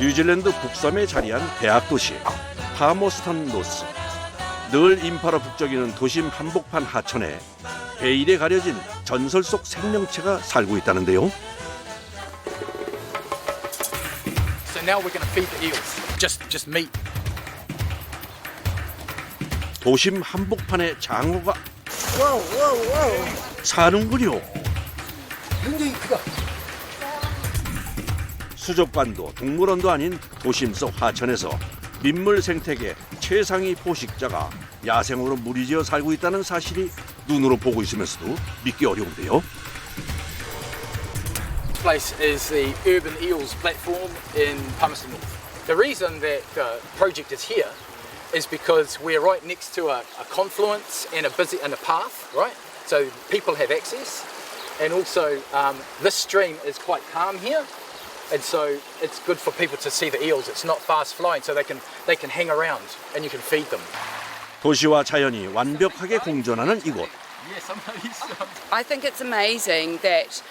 뉴질랜드 북섬에 자리한 대학 도시 파머스턴 노스. 늘 인파로 북적이는 도심 한복판 하천에 베일에 가려진 전설 속 생명체가 살고 있다는데요. So now we're going to feed the eels. Just meat. 도심 한복판에 장어가 사는군요. 굉장히 크다. 수족관도 동물원도 아닌 도심 속 하천에서 민물 생태계 최상위 포식자가 야생으로 무리지어 살고 있다는 사실이 눈으로 보고 있으면서도 믿기 어려운데요. This place is the Urban Eels platform in Palmerston North. The reason that the project is here is because we're right next to a confluence and a path, right? So people have access, and also this stream is quite calm here, and so it's good for people to see the eels. It's not fast flowing, so they can hang around and you can feed them. 도시와 자연이 완벽하게 공존하는 이곳. I think it's amazing that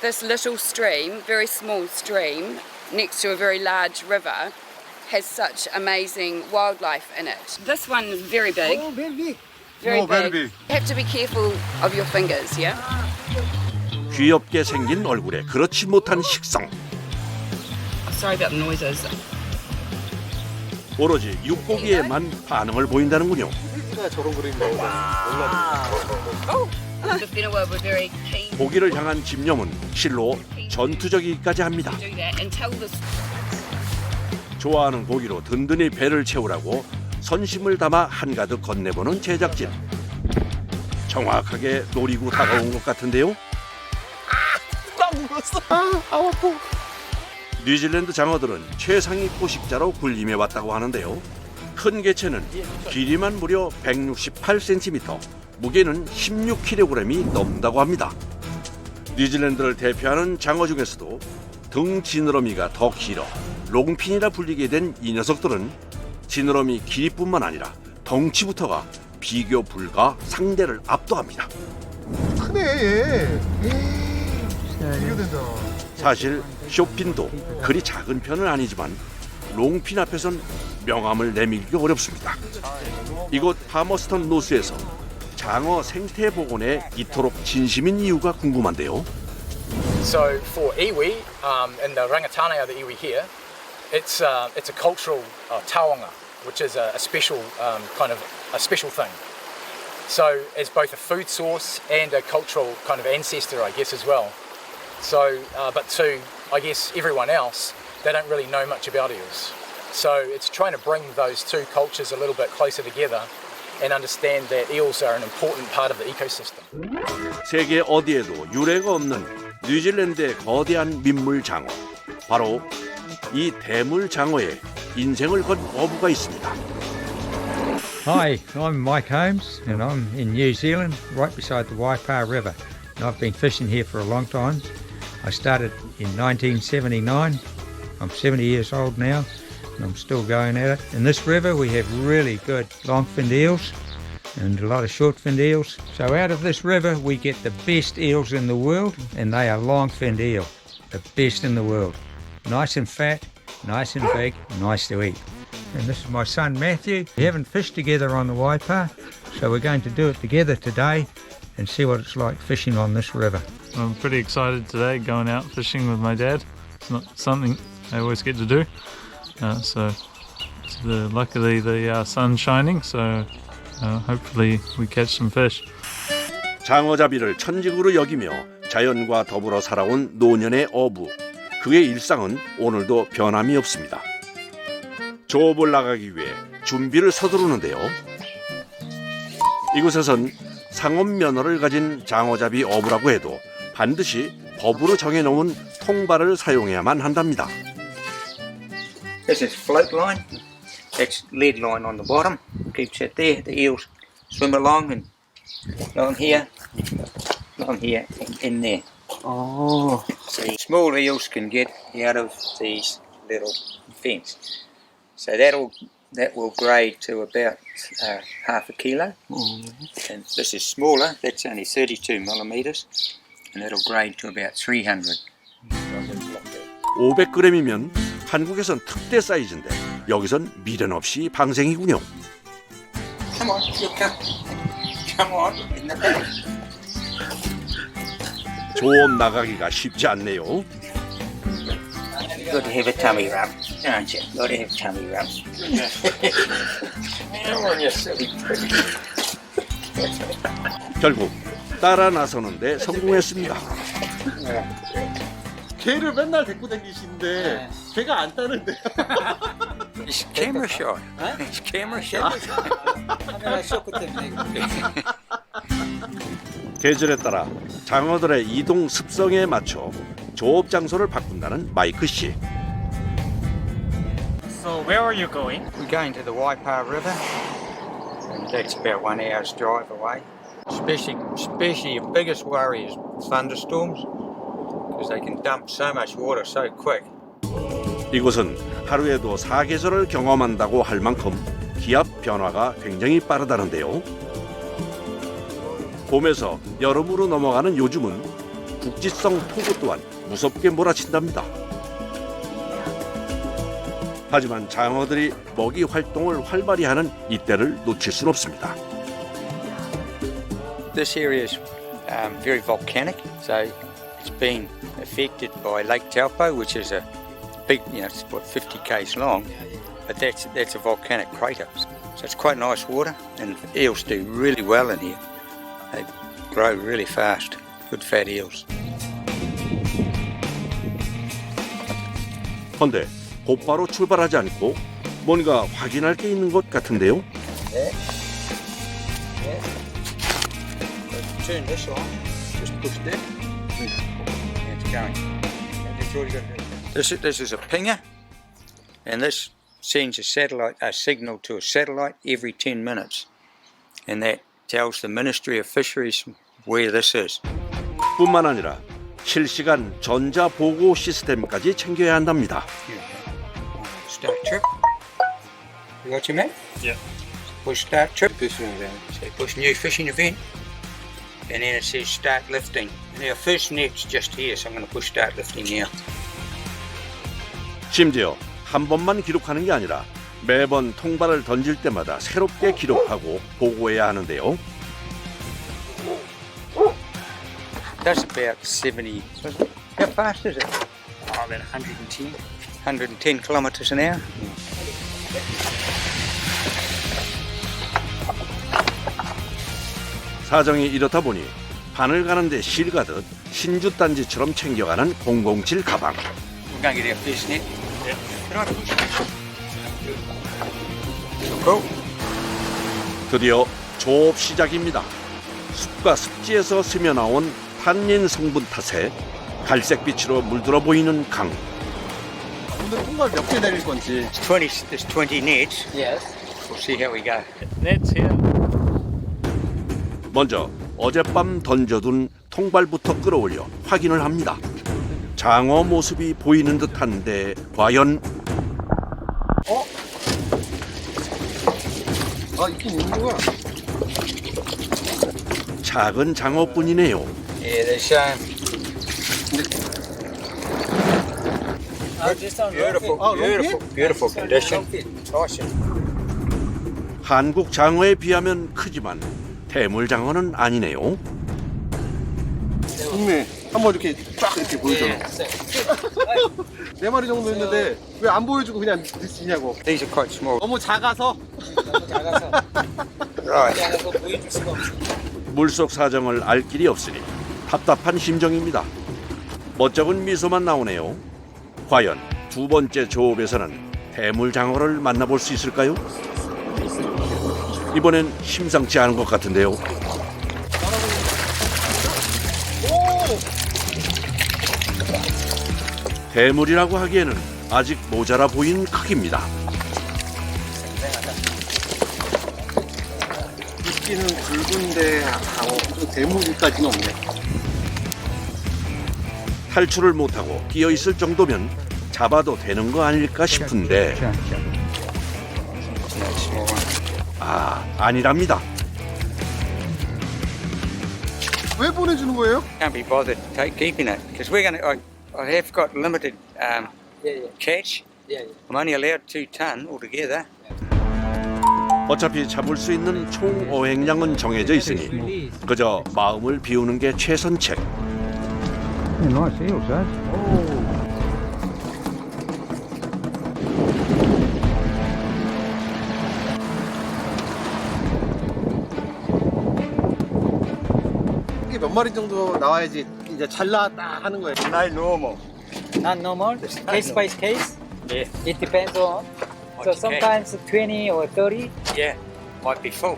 this little stream, very small stream, next to a very large river, has such amazing wildlife in it. This one is very big. Oh, very big. Very big. You have to be careful of your fingers, yeah? 귀엽게 생긴 얼굴에 그렇지 못한 식성. Sorry about the noises. 오로지 육고기에만 반응을 보인다는군요. 저런 그림 나오잖아. The Whenua were very keen to 고기를 향한 집념은 실로 전투적이기까지 합니다. do that and tell the 좋아하는 고기로 든든히 배를 채우라고 선심을 담아 한가득 건네보는 제작진. 정확하게 노리고 다가온 것 같은데요. 뉴질랜드 장어들은 최상위 포식자로 군림해왔다고 하는데요. 큰 개체는 길이만 무려 168cm, 무게는 16kg이 넘는다고 합니다. 뉴질랜드를 대표하는 장어 중에서도 등 지느러미가 더 길어 롱핀이라 불리게 된 이 녀석들은 지느러미 길이뿐만 아니라 덩치부터가 비교 불가, 상대를 압도합니다. 크네 얘. 비교된다. 사실 쇼핀도 그리 작은 편은 아니지만 롱핀 앞에선 명암을 내밀기 어렵습니다. 이곳 파머스턴 노스에서 장어 생태 복원에 이토록 진심인 이유가 궁금한데요. So for iwi and the rangatane of the iwi here, it's a cultural taonga, which is a special kind of a special thing. So as both a food source and a cultural kind of ancestor, I guess as well. So, but to I guess everyone else, they don't really know much about eels. So it's trying to bring those two cultures a little bit closer together and understand that eels are an important part of the ecosystem. 세계 어디에도 유례가 없는 뉴질랜드의 거대한 민물 장어. 바로 이 대물 장어에 인생을 건 어부가 있습니다. Hi, I'm Mike Holmes and I'm in New Zealand, right beside the Waipa River. And I've been fishing here for a long time. I started in 1979. I'm 70 years old now and I'm still going at it. In this river we have really good long-finned eels and a lot of short-finned eels. So out of this river we get the best eels in the world, and they are long-finned eel, the best in the world. Nice and fat, nice and big, nice to eat. And this is my son Matthew. We haven't fished together on the Waipa, so we're going to do it together today and see what it's like fishing on this river. I'm pretty excited today going out fishing with my dad. It's not something I always get to do. Luckily the sun's shining, so hopefully we catch some fish. 장어잡이를 천직으로 여기며 자연과 더불어 살아온 노년의 어부. 그의 일상은 오늘도 변함이 없습니다. 조업을 나가기 위해 준비를 서두르는데요. 이곳에선 상업 면허를 가진 장어잡이 어부라고 해도 반드시 법으로 정해놓은 통발을 사용해야만 한답니다. This is float line. That's lead line on the bottom. Keeps it there. The eels swim along here, and in there. 아, So small eels can get out of these little fins. So that will grade to about half a kilo. And this is smaller. That's only 32 millimeters, and that'll grade to about 300. 500g이면 한국에선 특대 사이즈인데 여기선 미련 없이 방생이군요. Come on, you come. Come on, in the back. 조업 나가기가 쉽지 않네요. Got to have a tummy rub, don't you? Got to have tummy rubs. Come on, you silly pig. 결국 따라 나서는데 성공했습니다. 개를 맨날 데리고 다니시는데 개가 안 따는데. It's camera shot. It's camera shot. 계절에 따라 장어들의 이동 습성에 맞춰 조업 장소를 바꾼다는 마이크 씨. So where are you going? We're going to the Waipa River, and that's about 1 hour's drive away. Especially your biggest worry is thunderstorms, because they can dump so much water so quick. 이곳은 하루에도 4계절을 경험한다고 할 만큼 기압 변화가 굉장히 빠르다는데요. 봄에서 여름으로 넘어가는 요즘은 국지성 폭우 또한 무섭게 몰아친답니다. 하지만 장어들이 먹이 활동을 활발히 하는 이때를 놓칠 순 없습니다. This area is very volcanic, so it's been affected by Lake Taupo, which is a big, it's about 50 k's long, but that's a volcanic crater. So it's quite nice water, and eels do really well in here. They grow really fast, good fat eels. 그런데 곧바로 출발하지 않고 뭔가 확인할 게 있는 것 같은데요. Turn this on, just push that. Yeah, it's going. That's all you got to do. This is a pinger, and this sends a signal to a satellite every 10 minutes, and that tells the Ministry of Fisheries where this is. 뿐만 아니라 실시간 전자 보고 시스템까지 챙겨야 한답니다. Start trip. You got your map? Yeah. Push start trip. Fishing event. So push new fishing event, and then it says start lifting. And our first net's just here, so I'm going to push start lifting now. 심지어 한 번만 기록하는 게 아니라 매번 통발을 던질 때마다 새롭게 기록하고 보고해야 하는데요. That's about 70. How fast is it? Oh, about 110. 110 kilometres an hour. 사정이 이렇다 보니 바늘 가는데 실 가듯 신주단지처럼 챙겨가는 007 가방. We're going to get our first net. Yeah. Can I push it? Cool. 드디어 조업 시작입니다. 숲과 습지에서 스며나온 탄닌 성분 탓에 갈색빛으로 물들어 보이는 강. 오늘 통발 몇 개 내릴 건지. There's 20 nets. Yes. We'll see how we go. Net's here. 먼저 어젯밤 던져둔 통발부터 끌어올려 확인을 합니다. 장어 모습이 보이는 듯한데 과연 아, 있긴 있는 거야. 작은 장어뿐이네요. Yeah, there's beautiful condition. 한국 장어에 비하면 크지만 대물 장어는 아니네요. 동네 한번 이렇게 쫙 이렇게 보여줘. 4마리 정도 있는데 왜 안 보여주고 그냥 드시냐고. These are quite small. 너무 작아서. Right. 물속 사정을 알 길이 없으니 답답한 심정입니다. 멋쩍은 미소만 나오네요. 과연 두 번째 조업에서는 대물 장어를 만나볼 수 있을까요? 이번엔 심상치 않은 것 같은데요. 대물이라고 하기에는 아직 모자라 보이는 크기입니다. 미끼는 굵은데 대물까지는 없네. 탈출을 못하고 끼어 있을 정도면 잡아도 되는 거 아닐까 싶은데 아니랍니다. 왜 보내주는 거예요? Can't be bothered keeping it because we're going to. I have got limited catch, I'm only allowed 2 tonne altogether. 어차피 잡을 수 있는 총 어획량은 정해져 있으니 그저 마음을 비우는 게 최선책. nice eels, eh? 이게 몇 마리 정도 나와야지 이제 잘 나왔다 하는 거예요. No normal. Not normal, case by case. Yeah. It depends on. So you sometimes 20 or 30. Yeah. Might be full.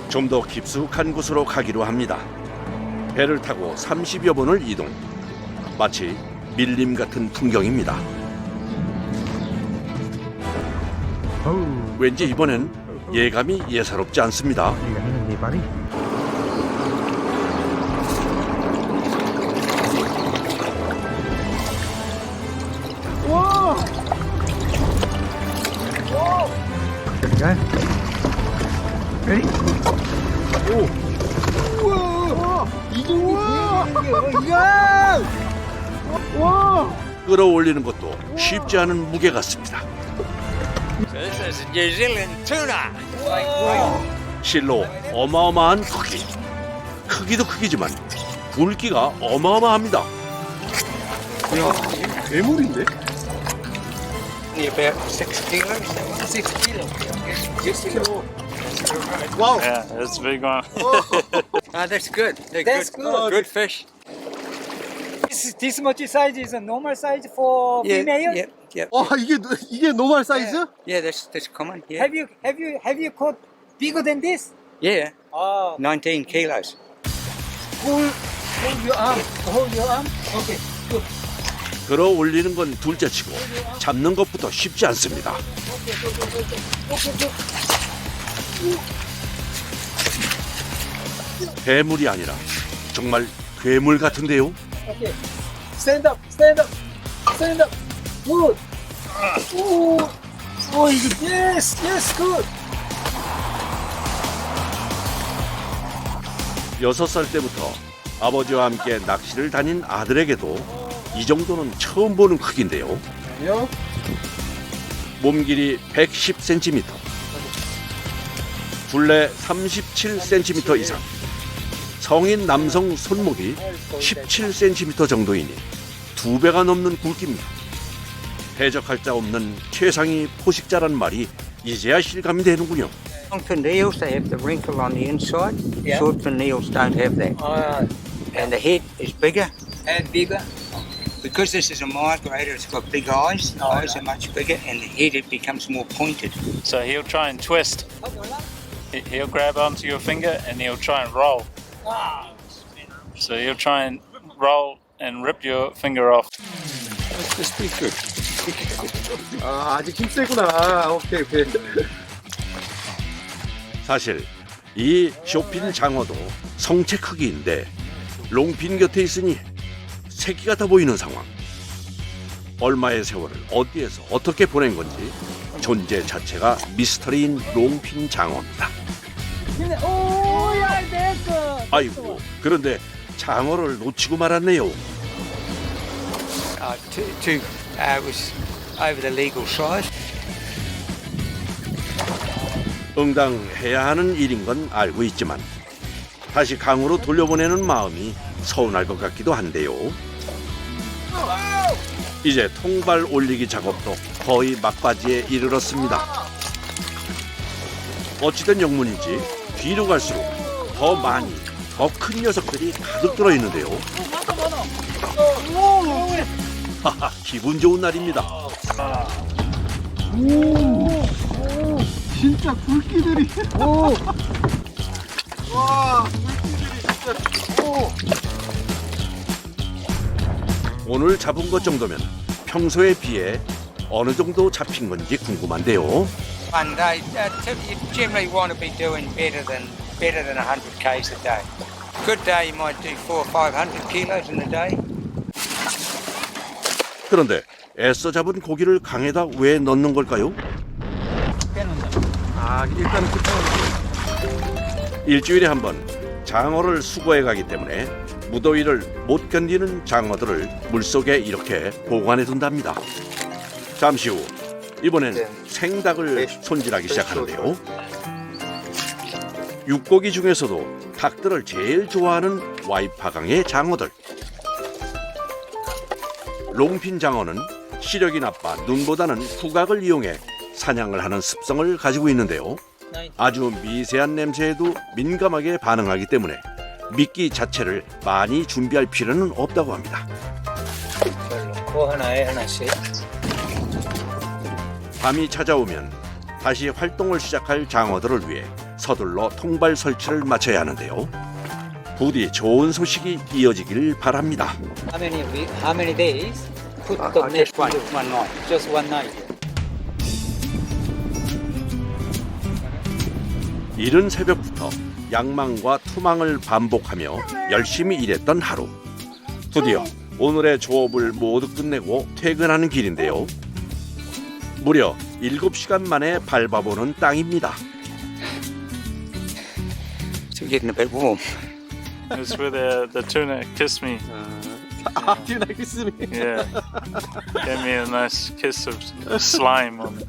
좀 더 깊숙한 곳으로 가기로 합니다. 배를 타고 30여 번을 이동. 마치 밀림 같은 풍경입니다. 왠지 이번엔 예감이 예사롭지 않습니다. You got anything there, buddy? There we go. Ready? 끌어올리는 것도 쉽지 않은 무게 같습니다. So this is New Zealand tuna. 실로 어마어마한 크기. 크기도 크기지만 굵기가 어마어마합니다. 괴물인데? Only about 6 kilos. 6 kilos. 6kg. 와우. Yeah, that's a big one. Oh, that's good. They're That's good. good. Good fish. This much size is a normal size for female. Yep. Yep. 와 이게 노멀 사이즈? Yeah, that's common. Yeah. Have you caught bigger than this? Yeah. Oh, 19 kilos. hold your arm. Hold your arm. Okay. Good. 끌어올리는 건 둘째치고 잡는 것부터 쉽지 않습니다. 괴물이 아니라 정말 괴물 같은데요. Okay. Stand up. Stand up. Stand up. Good. Oh, yes, good. 6살 때부터 아버지와 함께 낚시를 다닌 아들에게도 이 정도는 처음 보는 크기인데요. 아니요. 몸 길이 110cm, 둘레 37cm 이상, 성인 남성 손목이 17cm 정도이니 2배가 넘는 굵기입니다. 대적할 자 없는 최상위 포식자란 말이 이제야 실감이 되는군요. Long-finned eels, they have the wrinkle on the inside. Yeah. Short-finned eels don't have that. And the head is bigger. And bigger. Because this is a migrator, it's got big eyes. The eyes are much bigger, and the head, it becomes more pointed. So he'll try and twist. He'll grab onto your finger and he'll try and roll. So he'll try and roll and rip your finger off. This be good. 아 아직 힘세구나. 오케이. 사실 이 쇼핀 장어도 성체 크기인데 롱핀 곁에 있으니 새끼 같아 보이는 상황. 얼마의 세월을 어디에서 어떻게 보낸 건지 존재 자체가 미스터리인 롱핀 장어입니다. 아이고, 그런데 장어를 놓치고 말았네요. Was over the legal size. 응당해야 하는 일인 건 알고 있지만 다시 강으로 돌려보내는 마음이 서운할 것 같기도 한데요. 이제 통발 올리기 작업도 거의 막바지에 이르렀습니다. 어찌된 영문인지 뒤로 갈수록 더 많이, 더 큰 녀석들이 가득 들어있는데요. 하하, 기분 좋은 날입니다. 진짜 굵기들이. 와 굵기들이 진짜. 오늘 잡은 것 정도면 평소에 비해 어느 정도 잡힌 건지 궁금한데요. One day, you generally want to be doing better than 100 k's a day. Good day, you might do 400 or 500 kilos in a day. 그런데 애써 잡은 고기를 강에다 왜 넣는 걸까요? 아 일단은 일주일에 한 번 장어를 수거해 가기 때문에 무더위를 못 견디는 장어들을 물속에 이렇게 보관해 둔답니다. 잠시 후 이번엔 생닭을 손질하기 시작하는데요. 육고기 중에서도 닭들을 제일 좋아하는 와이파강의 장어들. 롱핀 장어는 시력이 나빠 눈보다는 후각을 이용해 사냥을 하는 습성을 가지고 있는데요. 아주 미세한 냄새에도 민감하게 반응하기 때문에 미끼 자체를 많이 준비할 필요는 없다고 합니다. 그 하나에 하나씩. 밤이 찾아오면 다시 활동을 시작할 장어들을 위해 서둘러 통발 설치를 마쳐야 하는데요. 부디 좋은 소식이 이어지길 바랍니다. How many days? Put the net. Just one night. Just one night. 이른 새벽부터 양망과 투망을 반복하며 열심히 일했던 하루. 드디어 오늘의 조업을 모두 끝내고 퇴근하는 길인데요. 무려 7시간 만에 밟아보는 땅입니다. Still getting a bit warm. It's where the tuna kissed me. tina kiss me. Yeah. Gave me a nice kiss of slime on it.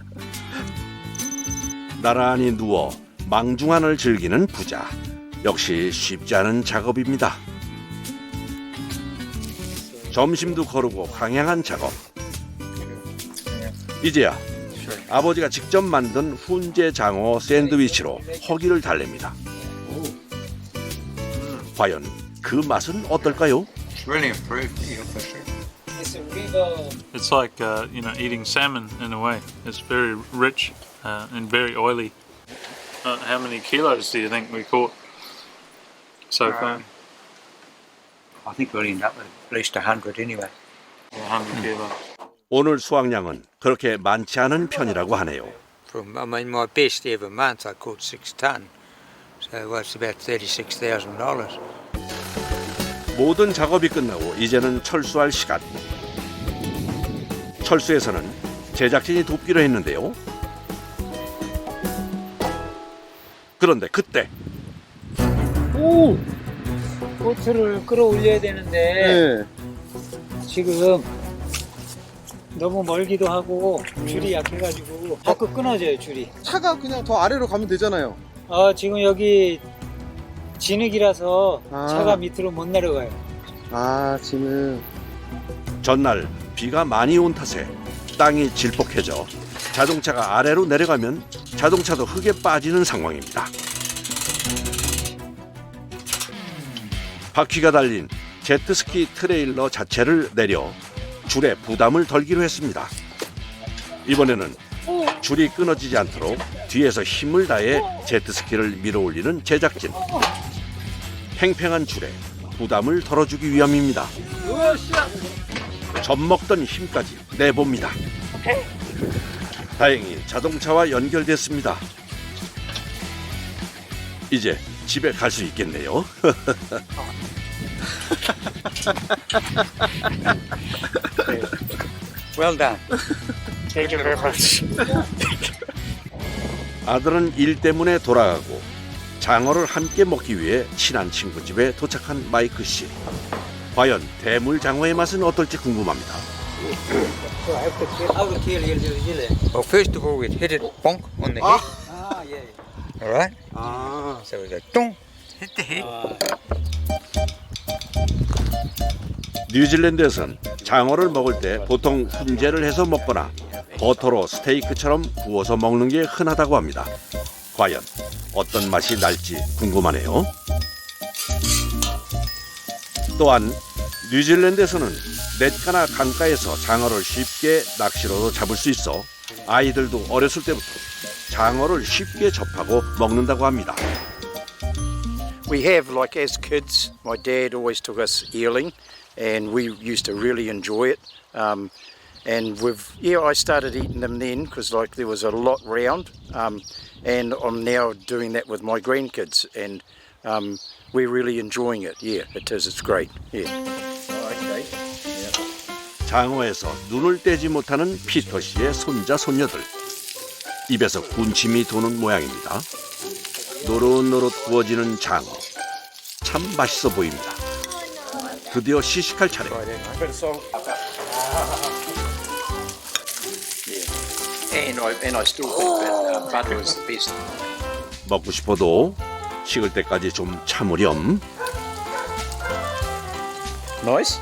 나란히 누워 망중한을 즐기는 부자. 역시 쉽지 않은 작업입니다. 점심도 거르고 강행한 작업. 이제야 아버지가 직접 만든 훈제 장어 샌드위치로 허기를 달랩니다. 과연 그 맛은 어떨까요? It's really improved the officer. It's a river. It's like eating salmon in a way. It's very rich and very oily. How many kilos do you think we caught so far? I think we'll end up with at least 100 anyway. 100 kilos. 오늘 수확량은 그렇게 많지 않은 편이라고 하네요. From my best ever month, I caught 6 ton. So it's about $36,000. 모든 작업이 끝나고 이제는 철수할 시간. 철수에서는 제작진이 돕기로 했는데요. 그런데 그때 오! 보트를 끌어올려야 되는데 네. 지금 너무 멀기도 하고 줄이 약해가지고 자꾸 끊어져요 줄이. 차가 그냥 더 아래로 가면 되잖아요. 지금 여기 진흙이라서 아. 차가 밑으로 못 내려가요. 아, 지금. 전날 비가 많이 온 탓에 땅이 질퍽해져 자동차가 아래로 내려가면 자동차도 흙에 빠지는 상황입니다. 바퀴가 달린 제트스키 트레일러 자체를 내려 줄에 부담을 덜기로 했습니다. 이번에는 줄이 끊어지지 않도록 뒤에서 힘을 다해 제트스키를 밀어올리는 제작진. 팽팽한 줄에 부담을 덜어주기 위함입니다. 젖먹던 힘까지 내봅니다. 다행히 자동차와 연결됐습니다. 이제 집에 갈 수 있겠네요. Well done. Thank you very much. 아들은 일 때문에 돌아가고 장어를 함께 먹기 위해 친한 친구 집에 도착한 마이크 씨. 과연 대물 장어의 맛은 어떨지 궁금합니다. How to kill it? Well, first of all, we'd hit it bonk on the head. yeah. All right? 아, So we go dong, hit the head. 뉴질랜드에선 장어를 먹을 때 보통 훈제를 해서 먹거나 버터로 스테이크처럼 구워서 먹는 게 흔하다고 합니다. 과연 어떤 맛이 날지 궁금하네요. 또한 뉴질랜드에서는 냇가나 강가에서 장어를 쉽게 낚시로도 잡을 수 있어 아이들도 어렸을 때부터 장어를 쉽게 접하고 먹는다고 합니다. We have, like as kids, my dad always took us eeling and we used to really enjoy it. And I started eating them then because like there was a lot round. And I'm now doing that with my grandkids and we're really enjoying it. Yeah, it is. It's great. Yeah. Okay. 장어에서 눈을 떼지 못하는 피터 씨의 손자 손녀들. 입에서 군침이 도는 모양입니다. 노릇노릇 구워지는 장어. 참 맛있어 보입니다. 드디어 시식할 차례. And I still think that butter is the best. 먹고 싶어도 식을 때까지 좀 참으렴. Nice.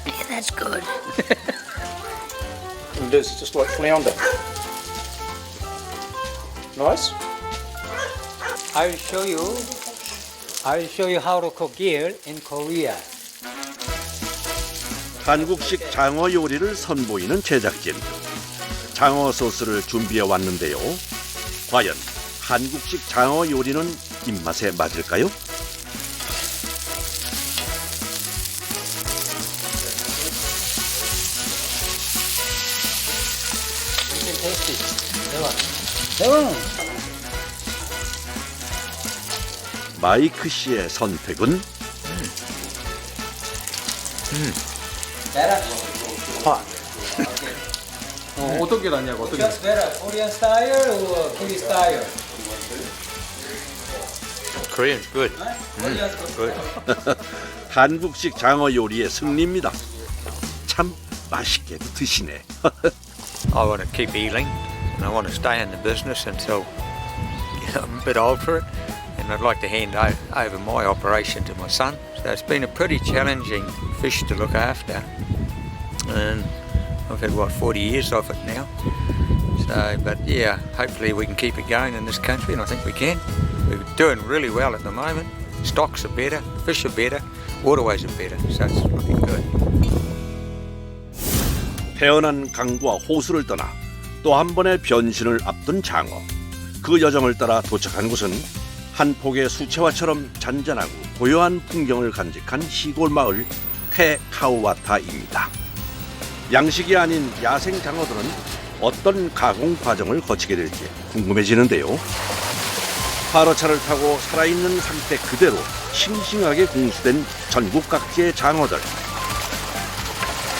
Yeah, that's good. It is just like flounder. Nice. I'll show you how to cook eel in Korea. 한국식 장어 요리를 선보이는 제작진. 장어 소스를 준비해 왔는데요. 과연 한국식 장어 요리는 입맛에 맞을까요? 마이크 씨의 선택은 어떤 게 낫냐고 어떤 게 Just better, Korean style or Korean style? Korean's good. 한국식 장어 요리의 승리입니다. 참 맛있게도 드시네. I want to keep ealing and I want to stay in the business until I'm a bit old for it, and I'd like to hand over my operation to my son. So it's been a pretty challenging fish to look after, and I've had 40 years of it now. So, but yeah, hopefully we can keep it going in this country, and I think we can. We're doing really well at the moment. Stocks are better, fish are better, waterways are better, so it's looking good. 태어난 강과 호수를 떠나 또 한 번의 변신을 앞둔 장어. 그 여정을 따라 도착한 곳은 한 폭의 수채화처럼 잔잔하고 고요한 풍경을 간직한 시골 마을 테카우와타입니다. 양식이 아닌 야생 장어들은 어떤 가공 과정을 거치게 될지 궁금해지는데요. 화로차를 타고 살아있는 상태 그대로 싱싱하게 공수된 전국 각지의 장어들.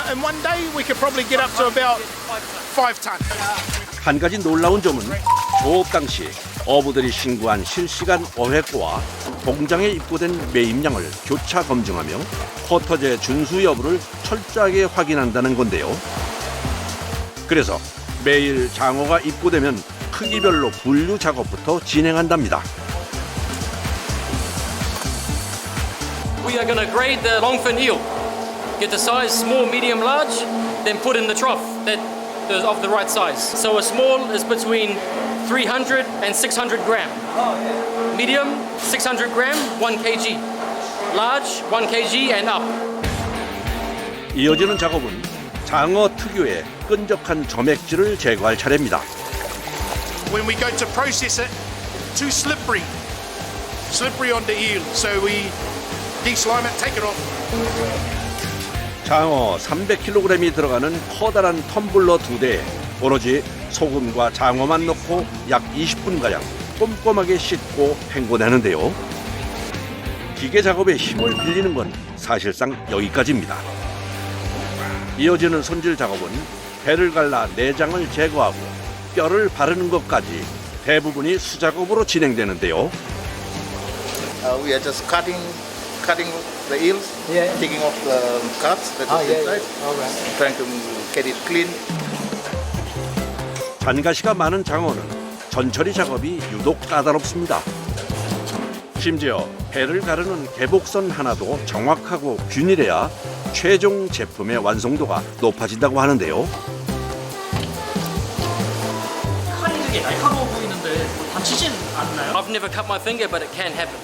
And one day we could probably get up to about 5 tons. 한 가지 놀라운 점은 조업 당시 어부들이 신고한 실시간 어획고와 공장에 입고된 매입량을 교차 검증하며 쿼터제 준수 여부를 철저하게 확인한다는 건데요. 그래서 매일 장어가 입고되면 크기별로 분류 작업부터 진행한답니다. We are going to grade the longfin eel. Get the size small, medium, large, then put in the trough that is of the right size. So a small is between 300 and 600 gram. Medium, 600 gram, 1 kg. Large, 1 kg and up. 이어지는 작업은 장어 특유의 끈적한 점액질을 제거할 차례입니다. When we go to process it, too slippery on the eel. So we deslime it, take it off. 장어 300kg이 들어가는 커다란 텀블러 2대에 오로지 소금과 장어만 넣고 약 20분가량 꼼꼼하게 씻고 헹궈내는데요. 기계 작업에 힘을 빌리는 건 사실상 여기까지입니다. 이어지는 손질 작업은 배를 갈라 내장을 제거하고 뼈를 바르는 것까지 대부분이 수작업으로 진행되는데요. We are just cutting the eels, taking off the cuts that is inside, trying to get it clean. 잔가시가 많은 장어는 전처리 작업이 유독 까다롭습니다. 심지어 배를 가르는 개복선 하나도 정확하고 균일해야 최종 제품의 완성도가 높아진다고 하는데요. 칼이 되게 날카로워 보이는데 다치진 않나요? I've never cut my finger, but it can happen.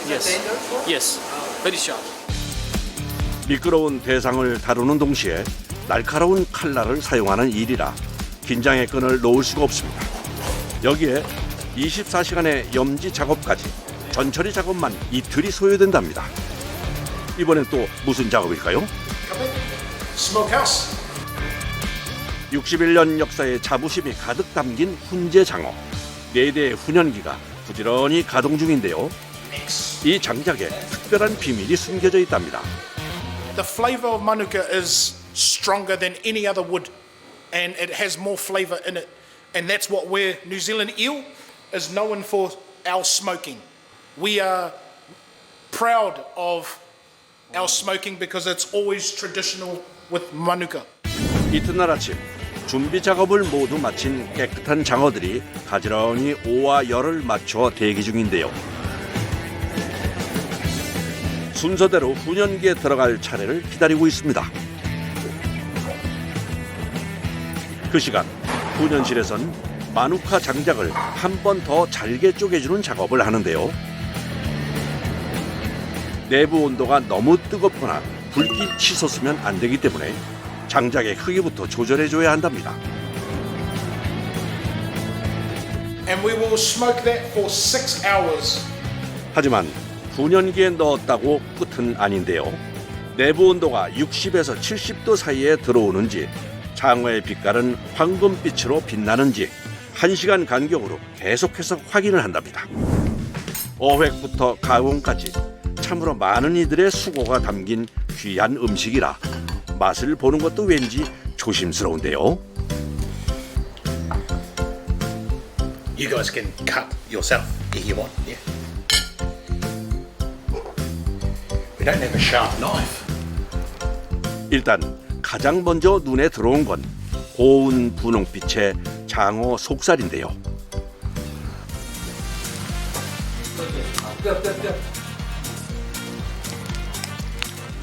Yes. Yes. Very sharp. 미끄러운 대상을 다루는 동시에 날카로운 칼날을 사용하는 일이라 긴장의 끈을 놓을 수가 없습니다. 여기에 24시간의 염지 작업까지 전처리 작업만 이틀이 소요된답니다. 이번엔 또 무슨 작업일까요? Smokehouse. 61년 역사의 자부심이 가득 담긴 훈제 장어. 4대의 훈연기가 부지런히 가동 중인데요. 이 장작에 특별한 비밀이 숨겨져 있답니다. The flavor of manuka is stronger than any other wood, and it has more flavor in it. And that's what New Zealand eel is known for, our smoking. We are proud of our smoking because it's always traditional with manuka. 이튿날 아침 준비 작업을 모두 마친 깨끗한 장어들이 가지런히 오와 열을 맞춰 대기 중인데요. 순서대로 훈연기에 들어갈 차례를 기다리고 있습니다. 그 시간 훈연실에선 마누카 장작을 한 번 더 잘게 쪼개주는 작업을 하는데요. 내부 온도가 너무 뜨겁거나 붉기 치솟으면 안 되기 때문에 장작의 크기부터 조절해줘야 한답니다. And we will smoke that for 6 hours. 하지만 훈연기에 넣었다고 끝은 아닌데요. 내부 온도가 60에서 70도 사이에 들어오는지, 장어의 빛깔은 황금빛으로 빛나는지 1시간 간격으로 계속해서 확인을 한답니다. 어획부터 가공까지 참으로 많은 이들의 수고가 담긴 귀한 음식이라 맛을 보는 것도 왠지 조심스러운데요. You guys can cut yourself if you want, yeah? We don't have a sharp knife. 일단 가장 먼저 눈에 들어온 건 고운 분홍빛의 장어 속살인데요.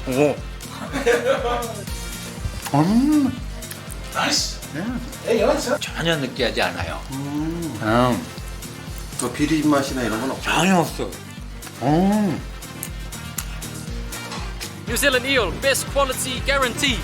오. Nice. Hey, you like that? 전혀 느끼하지 않아요. 뭐 비린 맛이나 이런 건 없어. 전혀 없어. New Zealand eel, best quality guarantee.